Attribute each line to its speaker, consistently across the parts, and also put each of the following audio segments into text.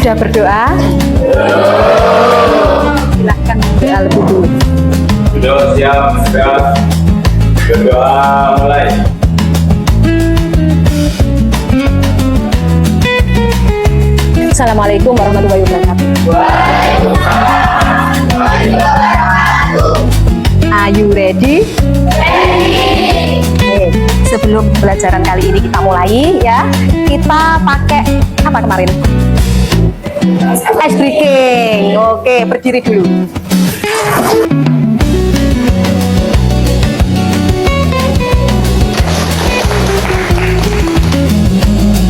Speaker 1: Sudah berdoa? Silahkan berdoa lebih dulu.
Speaker 2: Sudah siap, sudah berdoa mulai.
Speaker 1: Assalamualaikum warahmatullahi wabarakatuh. Are you ready? Oke, sebelum pelajaran kali ini kita mulai ya, kita pakai apa kemarin? Ice breaking. Oke, berdiri dulu.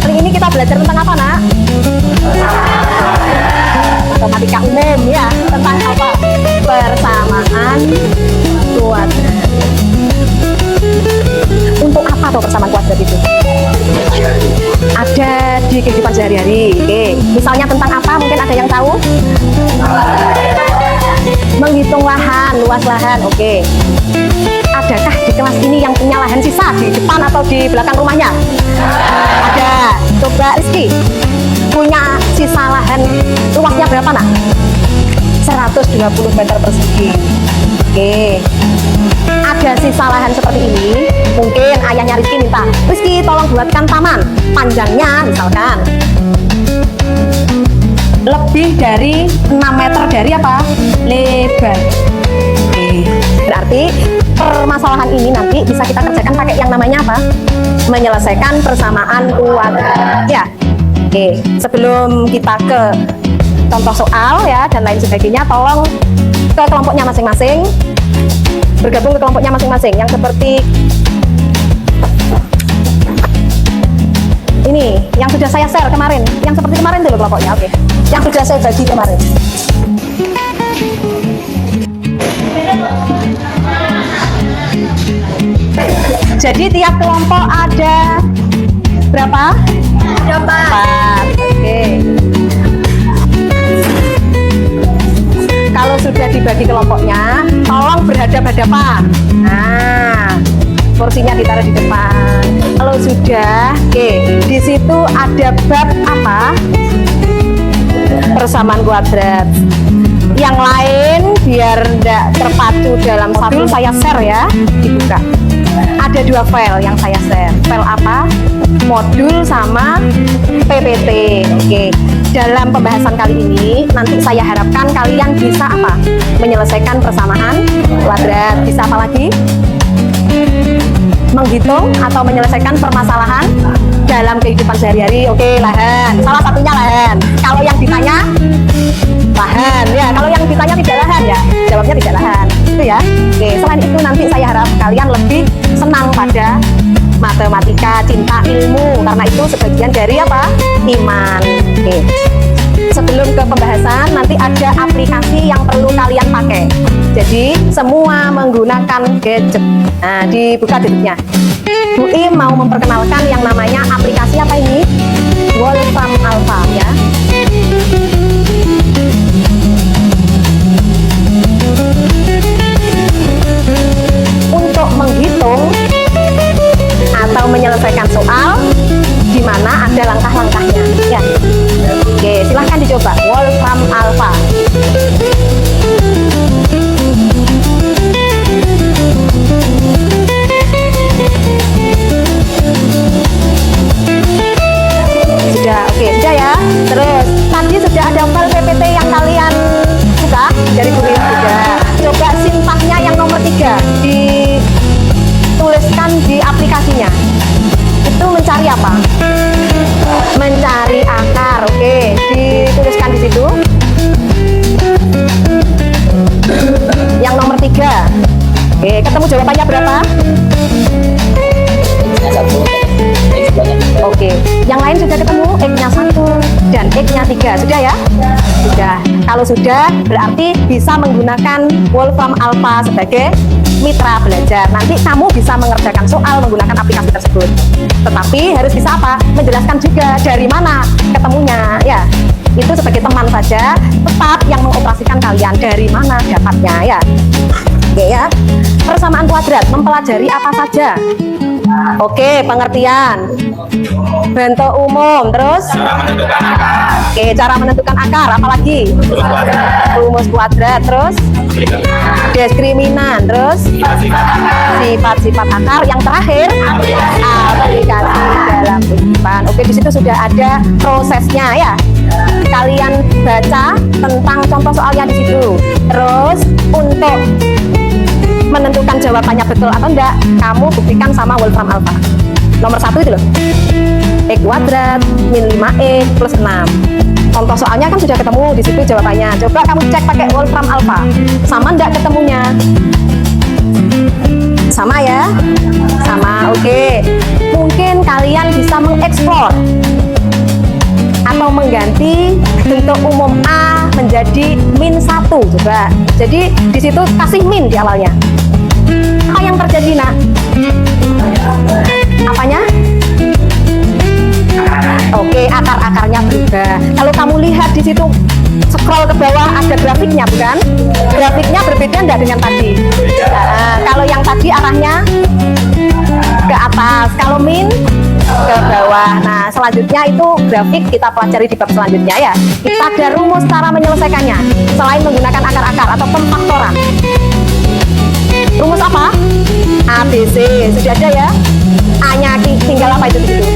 Speaker 1: Hari ini kita belajar tentang apa, Nak? Matematika umum ya, tentang apa? Persamaan kuadrat. Untuk apa tuh persamaan kuadrat itu? Ada di kehidupan sehari-hari. Oke, misalnya tentang apa? Mungkin ada yang tahu? Menghitung lahan, luas lahan. Oke. Adakah di kelas ini yang punya lahan sisa di depan atau di belakang rumahnya? Ada. Coba Rizky, punya sisa lahan luasnya berapa, Nak? 120 meter persegi. Oke. Ada sisa lahan seperti ini, mungkin ayahnya Rizky minta, Rizky tolong buatkan taman, panjangnya misalkan lebih dari 6 meter dari apa? Lebar. Oke. Berarti permasalahan ini nanti bisa kita kerjakan pakai yang namanya apa? Menyelesaikan persamaan kuadrat. Ya. Oke, sebelum kita ke contoh soal ya dan lain sebagainya, tolong ke kelompoknya masing-masing, bergabung ke kelompoknya masing-masing yang seperti ini, yang sudah saya share kemarin, yang seperti kemarin dulu kelompoknya. Oke, yang sudah saya bagi kemarin. Jadi tiap kelompok ada berapa? Ada 4. Oke. Kalau sudah dibagi kelompoknya, tolong berhadap-hadapan. Nah, kursinya ditaruh di depan. Kalau sudah, oke, di situ ada bab apa? Persamaan kuadrat. Yang lain biar tidak terpacu dalam satu, saya share ya, dibuka. Ada 2 file yang saya share. File apa? Modul sama PPT. Oke. Dalam pembahasan kali ini, nanti saya harapkan kalian bisa apa? Menyelesaikan persamaan kuadrat. Bisa apa lagi? Menghitung atau menyelesaikan permasalahan dalam kehidupan sehari-hari. Oke, lahan. Salah satunya lahan. Kalau yang ditanya lahan, ya. Kalau yang ditanya tidak lahan, ya. Jawabnya tidak lahan. Itu ya. Oke, selain itu nanti saya harap kalian lebih senang pada matematika, cinta ilmu, karena itu sebagian dari apa? Iman. Oke. Sebelum ke pembahasan, nanti ada aplikasi yang perlu kalian pakai. Jadi semua menggunakan gadget. Nah, dibuka gadgetnya. Bu Im mau memperkenalkan yang namanya aplikasi apa ini? Wolfram Alpha ya. Untuk menghitung atau menyelesaikan soal, di mana ada langkah-langkahnya ya. Oke, silahkan dicoba Wolfram Alpha. Sudah, oke, sudah ya. Terus tadi sudah ada file PPT yang kalian buka dari Bu Im sudah. Coba sintaknya yang nomor 3 dituliskan di aplikasinya. Itu mencari apa? Mencari akar. Oke, dituliskan di situ. Yang nomor 3. Oke, ketemu jawabannya berapa? Oke, yang lain sudah ketemu X-nya 1 dan X-nya 3. Sudah ya? Sudah. Kalau sudah, berarti bisa menggunakan Wolfram Alpha sebagai mitra belajar. Nanti kamu bisa mengerjakan soal menggunakan aplikasi tersebut. Tetapi harus bisa apa? Menjelaskan juga dari mana ketemunya. Ya, itu sebagai teman saja. Tetap yang mengoperasikan kalian dari mana dapatnya ya. Oke ya. Persamaan kuadrat mempelajari apa saja? Oke, pengertian. Bentuk umum, terus?
Speaker 2: Cara menentukan akar.
Speaker 1: Oke, cara menentukan akar, apalagi? Rumus kuadrat, terus? Diskriminan, terus? Sifat-sifat akar. Yang terakhir, aplikasi dalam kehidupan. Oke, di situ sudah ada prosesnya ya. Kalian baca tentang contoh soalnya di situ. Terus untuk menentukan jawabannya betul atau enggak, kamu buktikan sama Wolfram Alpha. Nomor 1 itu loh. X kuadrat min 5x plus 6. Contoh soalnya kan sudah ketemu di situ jawabannya. Coba kamu cek pakai Wolfram Alpha. Sama enggak ketemunya? Sama ya? Sama, oke. Mungkin kalian bisa mengeksplor atau mengganti bentuk umum A menjadi min 1. Coba. Jadi di situ kasih min di awalnya. Apa yang terjadi, Nak? Apanya? Oke, akar-akarnya berubah. Kalau kamu lihat di situ, scroll ke bawah ada grafiknya, bukan? Grafiknya berbeda enggak dengan tadi? Nah, kalau yang tadi arahnya ke atas, kalau min ke bawah. Nah, selanjutnya itu grafik kita pelajari di bab selanjutnya ya. Kita ada rumus cara menyelesaikannya selain menggunakan akar-akar atau pemfaktoran. Rumus apa? ABC. Sudah ada ya? A-nya tinggal apa itu di situ?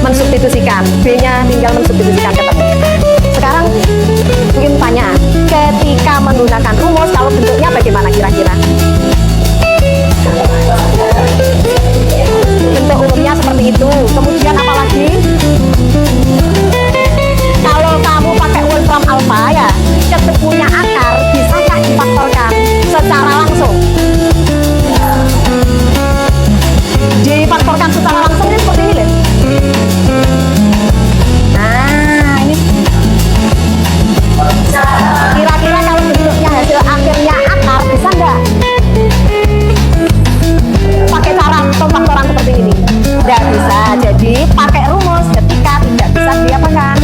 Speaker 1: Mensubstitusikan. B-nya tinggal mensubstitusikan ketemu. Sekarang mungkin tanya, ketika menggunakan rumus kalau bentuknya bagaimana kira-kira? Bentuk umumnya seperti itu. Kemudian apa lagi? Kalau kamu pakai Wolfram Alpha ya, ketemunya akar bisa nggak difaktorkan secara langsung? Difaktorkan secara langsung ini seperti ini loh. Nah, ini kira-kira kalau bentuknya hasil akhirnya akar bisa nggak pakai cara pemfaktoran seperti ini? Tidak bisa. Jadi pakai rumus ketika tidak bisa diapakan,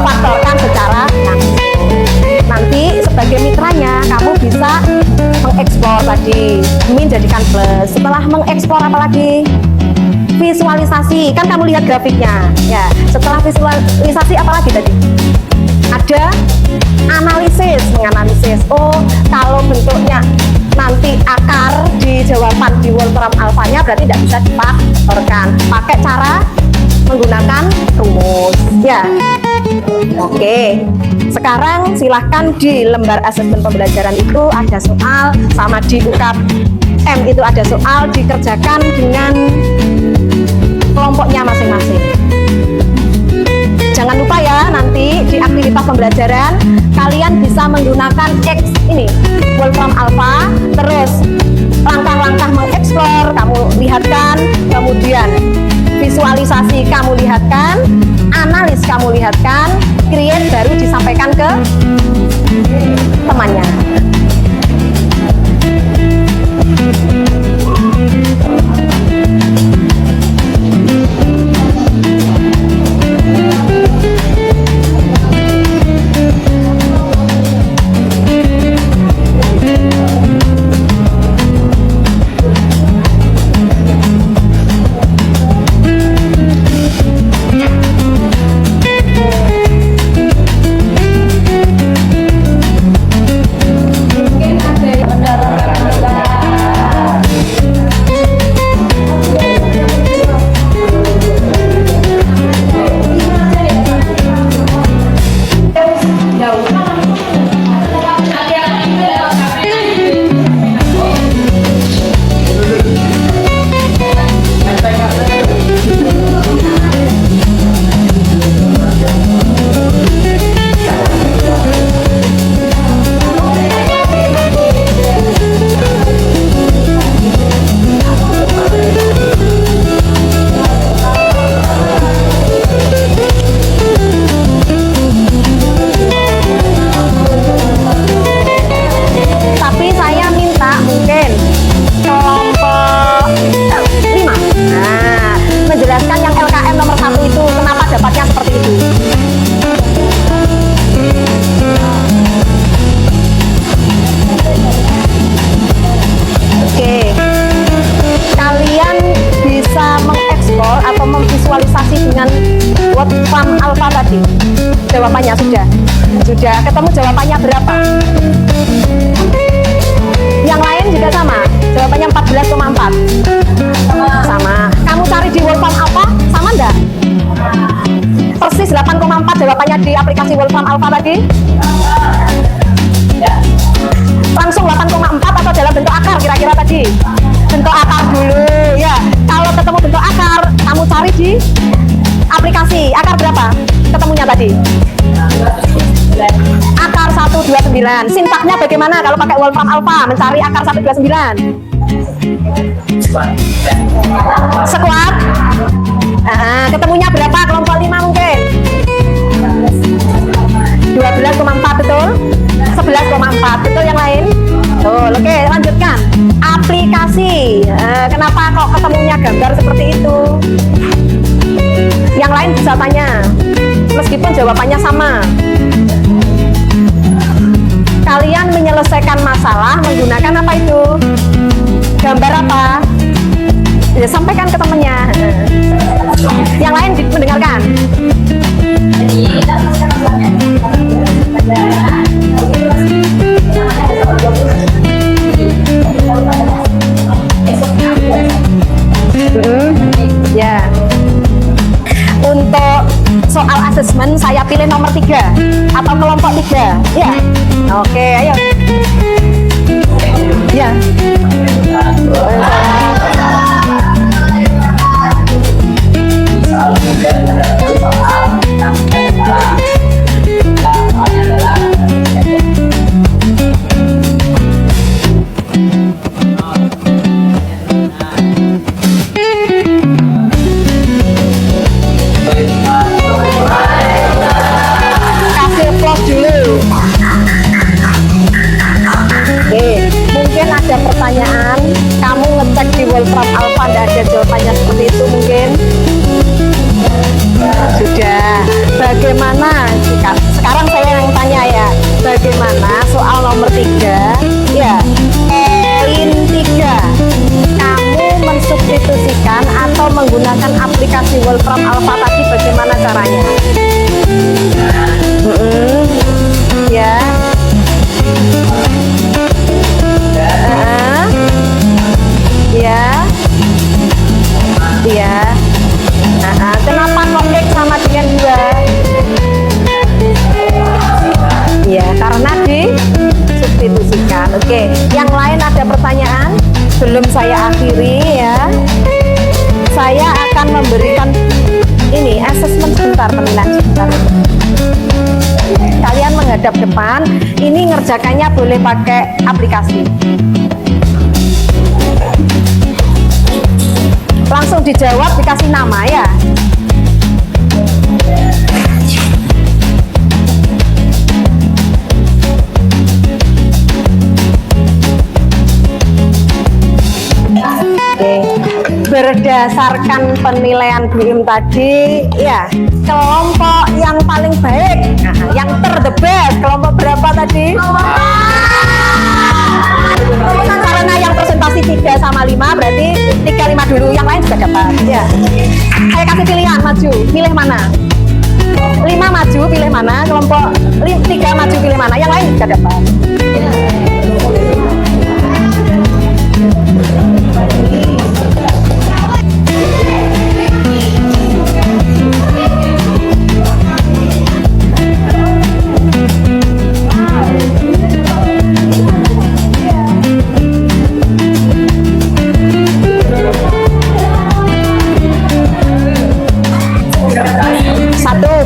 Speaker 1: faktorkan secara langsung. Nanti sebagai mitranya kamu bisa mengeksplor tadi min jadikan plus. Setelah mengeksplor apa lagi? Visualisasi. Kan kamu lihat grafiknya ya. Setelah visualisasi apa lagi tadi? Ada analisis, menganalisis. Oh, kalau bentuknya nanti akar di jawaban di Wolfram Alpha-nya berarti tidak bisa difaktorkan. Pakai cara menggunakan rumus ya. Oke, sekarang silahkan di lembar asesmen pembelajaran itu ada soal, sama di UKM itu ada soal, dikerjakan dengan kelompoknya masing-masing. Jangan lupa ya, nanti di aktivitas pembelajaran kalian bisa menggunakan X ini, Wolfram Alpha, terus langkah-langkah mengeksplor kamu lihatkan, kemudian visualisasi kamu lihatkan, analis kamu lihatkan, create baru disampaikan ke temannya. Wolfram Alpha tadi? Jawabannya sudah. Sudah ketemu jawabannya berapa? Yang lain juga sama. Jawabannya 14,4. Sama. Kamu cari di Wolfram Alpha sama enggak? Persis 8,4 jawabannya di aplikasi Wolfram Alpha tadi. Langsung 8,4 atau dalam bentuk akar kira-kira tadi? Bentuk akar dulu ya. Kalau ketemu bentuk akar, kamu cari di aplikasi. Akar berapa ketemunya tadi? Akar 129. Sintaknya bagaimana kalau pakai Wolfram Alpha mencari akar 129? Sekuat. Ketemunya berapa? Kelompok 5 mungkin 12,4 betul. 11,4 betul. Yang lain betul. Oke, lanjutkan aplikasi. Kenapa kok ketemunya gambar seperti itu? Yang lain bisa tanya meskipun jawabannya sama. Kalian menyelesaikan masalah menggunakan apa itu? Gambar apa? Ya, sampaikan ke temennya. Yang lain mendengarkan. Ya. Untuk soal asesmen saya pilih nomor 3 atau kelompok 3. Ya. Oke, ayo. Ya. Kasih applause dulu. Oke, mungkin ada pertanyaan. Kamu ngecek di Wolfram Alpha tidak ada jawabannya seperti itu mungkin. Sudah. Bagaimana jika sekarang saya yang tanya ya, bagaimana soal nomor 3 ya, poin 3 kamu mensubstitusikan atau menggunakan aplikasi Wolfram Alpha tadi, bagaimana caranya? Ya. Ya. Ya. Kenapa nolek sama dengan 2? Ya, karena disubstitusikan. Oke, yang lain ada pertanyaan? Sebelum saya akhiri ya, saya akan memberikan ini asesmen sebentar, penilaian sebentar. Kalian menghadap depan. Ini ngerjakannya boleh pakai aplikasi. Langsung dijawab, dikasih nama ya. Berdasarkan penilaian Bu Im tadi, ya kelompok yang paling baik, yang the best, kelompok berapa tadi? Karena yang presentasi 3 sama 5 berarti 3, 5 dulu, yang lain juga dapat. Ya, saya kasih pilihan, maju, pilih mana? 5 maju, pilih mana? Kelompok 3 maju, pilih mana? Yang lain juga dapat.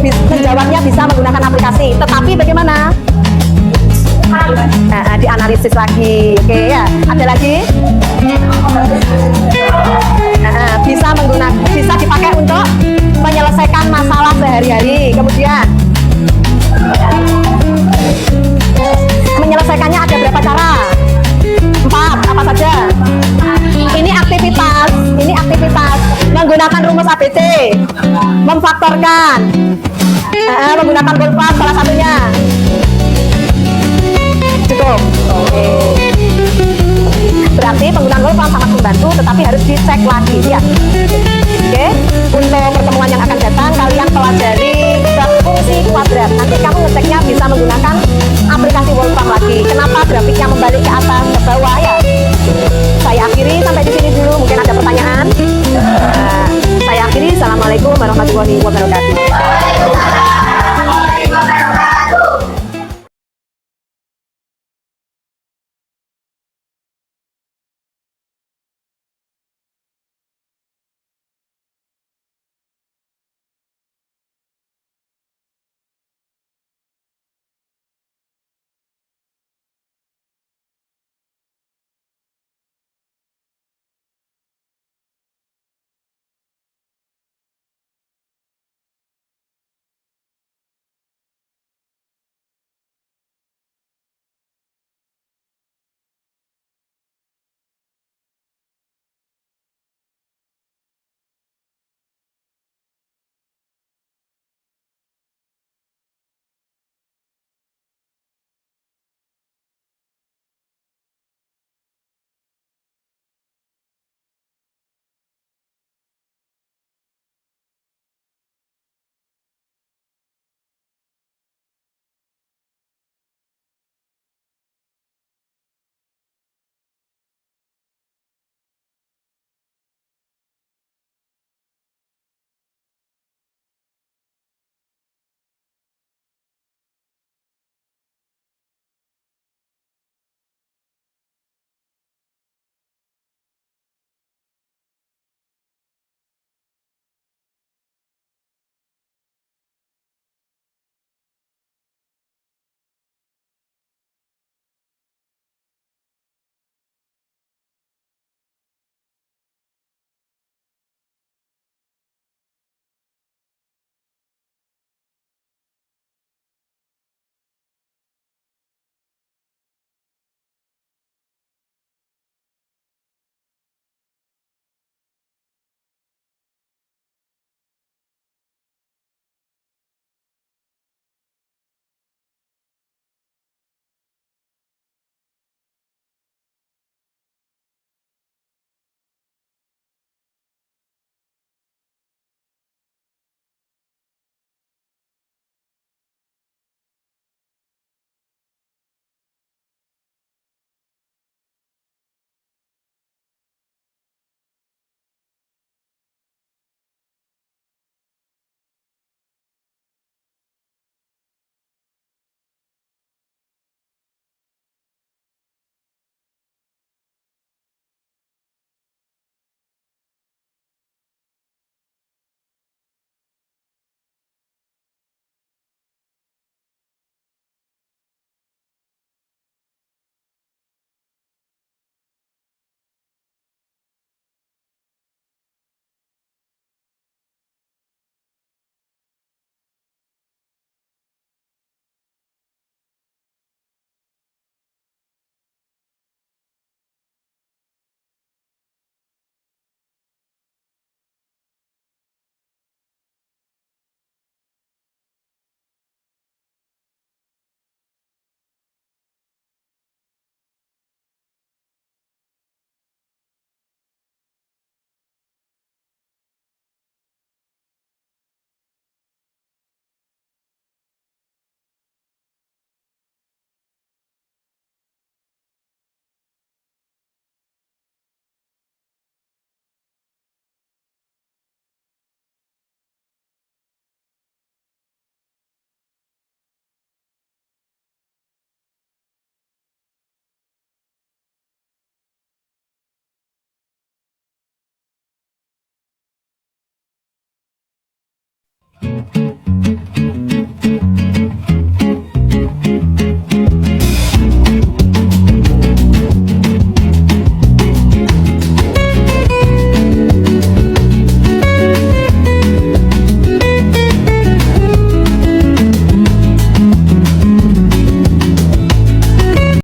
Speaker 1: Menjawabnya bisa menggunakan aplikasi, tetapi bagaimana? Dianalisis lagi. Oke ya, ada lagi? Bisa dipakai untuk menyelesaikan masalah sehari-hari. Kemudian menyelesaikannya ada berapa cara? 4, apa saja? Ini aktivitas menggunakan rumus ABC, memfaktorkan, menggunakan Wolfram salah satunya. Cukup. Oke. Berarti penggunaan Wolfram sangat membantu, tetapi harus dicek lagi ya. Oke, untuk pertemuan yang akan datang kalian pelajari bab fungsi kuadrat. Nanti kamu ngeceknya bisa menggunakan aplikasi Wolfram lagi. Kenapa grafiknya membalik ke atas ke bawah ya? Saya akhiri sampai di sini dulu. Mungkin ada pertanyaan. Saya akhiri. Assalamualaikum warahmatullahi wabarakatuh.